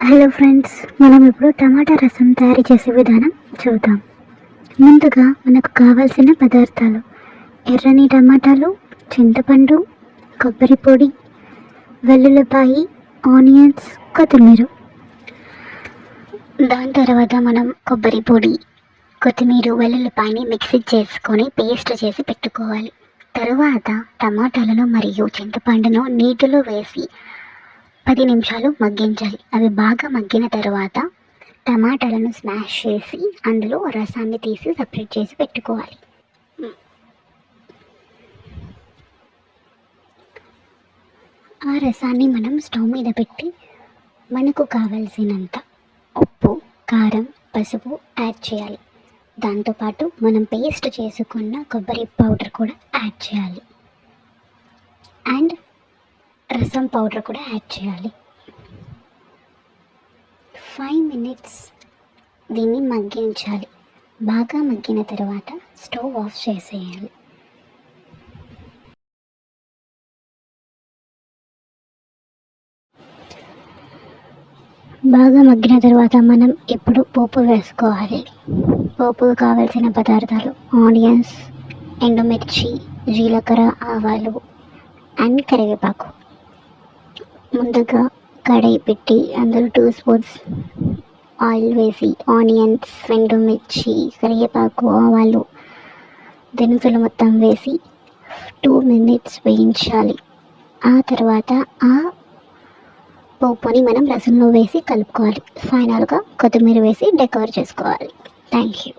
Hello friends, మనం ఇప్పుడు టమాటా రసం తయారు చేసే విధానం చూద్దాం. ముందుగా మనకు కావాల్సిన పదార్థాలు: ఎర్రని టమాటాలు, చింతపండు, కొబ్బరి పొడి, వెల్లుల్లిపాయి, ఆనియన్స్, కొత్తిమీర. దాని తర్వాత మనం కొబ్బరి పొడి, కొత్తిమీర, వెల్లుల్లిపాయని మిక్సీ చేసుకొని పేస్ట్ చేసి పెట్టుకోవాలి. తరువాత టమాటాలను మరియు చింతపండును నీటిలో వేసి 10 నిమిషాలు మగ్గించాలి. అవి బాగా మగ్గిన తర్వాత టమాటాలను స్మాష్ చేసి అందులో రసాన్ని తీసి సపరేట్ చేసి పెట్టుకోవాలి. ఆ రసాన్ని మనం స్టవ్ మీద పెట్టి మనకు కావలసినంత ఉప్పు, కారం, పసుపు యాడ్ చేయాలి. దాంతోపాటు మనం పేస్ట్ చేసుకున్న కొబ్బరి పౌడర్ కూడా యాడ్ చేయాలి అండ్ రసం పౌడర్ కూడా యాడ్ చేయాలి. 5 minutes దీన్ని మగ్గించాలి. బాగా మగ్గిన తర్వాత స్టవ్ ఆఫ్ చేసేయాలి. బాగా మగ్గిన తర్వాత మనం ఇప్పుడు పోపు వేసుకోవాలి. పోపుకు కావలసిన పదార్థాలు: ఆనియన్స్, ఎండుమిర్చి, జీలకర్ర, ఆవాలు అండ్ కరివేపాకు. ముందుగా కడాయి పెట్టి అందులో 2 స్పూన్స్ ఆయిల్ వేసి ఆనియన్స్, ఎండుమిర్చి, కరివేపాకు, ఆవాలు, దినుసులు మొత్తం వేసి 2 minutes వేయించాలి. ఆ తర్వాత ఆ పోపుని మనం రసంలో వేసి కలుపుకోవాలి. ఫైనల్గా కొత్తిమీర వేసి డెకరేట్ చేసుకోవాలి. Thank you.